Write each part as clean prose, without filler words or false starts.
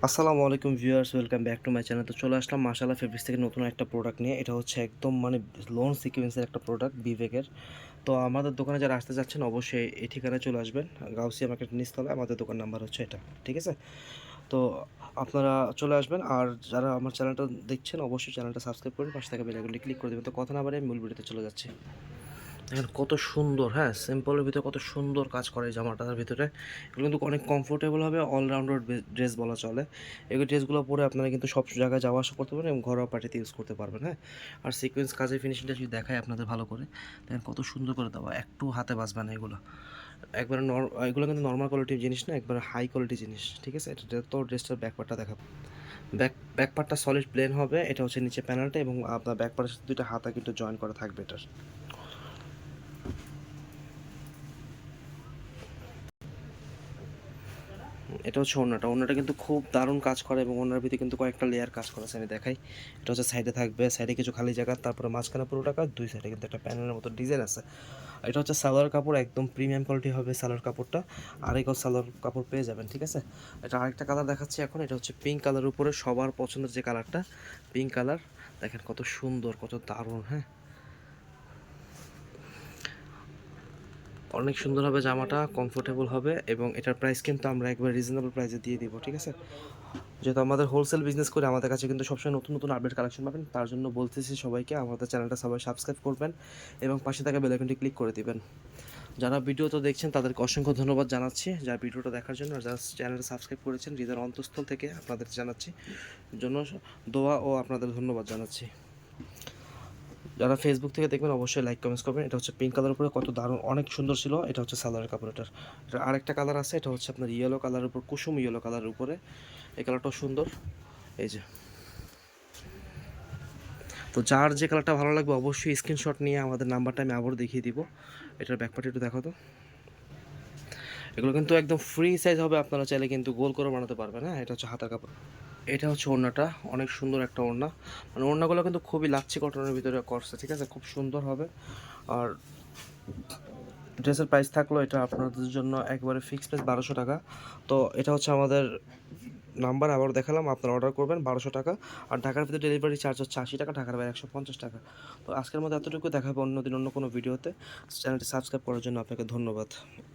আসসালামু আলাইকুম viewers, welcome back to my channel. তো চলে আসলাম মাশাআল্লাহ ফেব্রিক্স থেকে নতুন একটা প্রোডাক্ট নিয়ে। এটা হচ্ছে একদম মানে লোন সিকোয়েন্সের একটা প্রোডাক্ট বিবেকের। তো আমাদের দোকানে যারা আসতে যাচ্ছেন অবশ্যই এই ঠিকানায় চলে আসবেন, গাউসিয়া মার্কেট নিচতলায়। আমাদের দোকান নাম্বার হচ্ছে এটা, ঠিক আছে? তো আপনারা চলে আসবেন। আর যারা আমার চ্যানেলটা দেখছেন অবশ্যই চ্যানেলটা সাবস্ক্রাইব করে পাশে থাকা বেল আইকনটি ক্লিক করে দেবেন। তো কথা না বাড়িয়ে আমি মূল ভিডিওতে চলে যাচ্ছি। দেখেন কত সুন্দর, হ্যাঁ, সিম্পলের ভিতরে কত সুন্দর কাজ করে এই জামাটার ভিতরে। এগুলো কিন্তু অনেক কমফোর্টেবল হবে, অলরাউন্ডার ড্রেস বলা চলে। এগুলো ড্রেসগুলো পরে আপনারা কিন্তু সব জায়গায় যাওয়া আসা করতে পারেন এবং ঘরোয়া পার্টিতে ইউজ করতে পারবেন, হ্যাঁ। আর সিকোয়েন্স কাজের ফিনিশিংটা যদি দেখায় আপনাদের ভালো করে, দেখেন কত সুন্দর করে দেওয়া, একটু হাতে বাজবে না এগুলো। একবারে এগুলো কিন্তু নর্মাল কোয়ালিটির জিনিস না, একবারে হাই কোয়ালিটির জিনিস, ঠিক আছে? এটা তো ড্রেসটার ব্যাকপার্টটা দেখাবো। ব্যাকপার্টটা সলিড প্লেন হবে, এটা হচ্ছে নিচে প্যানেলটা, এবং আপনার ব্যাকপার্টের সাথে দুইটা হাতা কিন্তু জয়েন করা থাকবে এটার। এটা হচ্ছে ওড়নাটা। ওড়নাটা কিন্তু খুব দারুণ কাজ করে এবং ওড়নার ভিতরে কিন্তু কয়েকটা লেয়ার কাজ করা আছে, আমি দেখাই। এটা হচ্ছে সাইডে থাকবে, সাইডে কিছু খালি জায়গা, তারপরে মাঝখানে পুরোটা কাজ, দুই সাইডে কিন্তু একটা প্যানেলের মতো ডিজাইন আছে। এটা হচ্ছে সালোয়ার কাপড়, একদম প্রিমিয়াম কোয়ালিটি হবে সালোয়ার কাপড়টা। আড়াইগজ সালোয়ার কাপড় পেয়ে যাবেন, ঠিক আছে? এটা আরেকটা কালার দেখাচ্ছি এখন। এটা হচ্ছে পিঙ্ক কালারের উপরে, সবার পছন্দের যে কালারটা, পিঙ্ক কালার। দেখেন কত সুন্দর, কত দারুণ, হ্যাঁ। অনেক সুন্দর হবে জামাটা, কমফোর্টেবল হবে, এবং এটার প্রাইস কিন্তু আমরা একবার রিজনেবল প্রাইসে দিয়ে দিব, ঠিক আছে? যেহেতু আমাদের হোলসেল বিজনেস করে, আমাদের কাছে কিন্তু সবসময় নতুন নতুন আপডেট কালেকশন পাবেন। তার জন্য বলতেছি সবাইকে আমাদের চ্যানেলটা সবাই সাবস্ক্রাইব করবেন এবং পাশে থাকা বেল আইকনটি ক্লিক করে দিবেন। যারা ভিডিওটা দেখছেন তাদেরকে অসংখ্য ধন্যবাদ জানাচ্ছি, যারা ভিডিওটা দেখার জন্য। আর যারা চ্যানেলটা সাবস্ক্রাইব করেছেন, হৃদয়ের অন্তঃস্থল থেকে আপনাদের জানাচ্ছি জন্য দোয়া ও আপনাদের ধন্যবাদ জানাচ্ছি। যারা ফেসবুক থেকে দেখবেন অবশ্যই লাইক কমেন্টস করবেন। এটা হচ্ছে পিঙ্ক কালার উপরে, কত দারুণ, অনেক সুন্দর ছিল। এটা হচ্ছে সালোয়ারের কাপড়। এটার আরেকটা কালার আছে, এটা হচ্ছে আপনার ইয়েলো কালারের উপর, কুসুম ইয়েলো কালারের উপরে। এই কালারটাও সুন্দর, এই যে। তো যার যে কালারটা ভালো লাগবে অবশ্যই স্ক্রিনশট নিয়ে আমাদের নাম্বারটা আমি আবারও দেখিয়ে দিব। এটার ব্যাকপার্ট একটু দেখো তো। এগুলো কিন্তু একদম ফ্রি সাইজ হবে, আপনারা চাইলে কিন্তু গোল করে বানাতে পারবেন, হ্যাঁ। এটা হচ্ছে হাতার কাপড়। এটা হচ্ছে ওড়নাটা, অনেক সুন্দর একটা ওড়না। মানে ওড়নাগুলো কিন্তু খুবই লাচ্ছি কটনের ভিতরে করছে, ঠিক আছে? খুব সুন্দর হবে। আর ড্রেসের প্রাইস থাকলো এটা আপনাদের জন্য একবারে ফিক্সড প্রাইস 1200 টাকা। তো এটা হচ্ছে আমাদের নাম্বার, আবার দেখালাম, আপনারা অর্ডার করবেন 1200 টাকা। আর ঢাকার ভিতরে ডেলিভারি চার্জ হচ্ছে 80 টাকা, ঢাকার বাইরে 150 টাকা। তো আজকের মধ্যে এতটুকু, দেখাবো অন্যদিন অন্য কোনো ভিডিওতে। চ্যানেলটি সাবস্ক্রাইব করার জন্য আপনাকে ধন্যবাদ।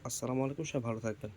আসসালামু আলাইকুম, সবাই ভালো থাকবেন।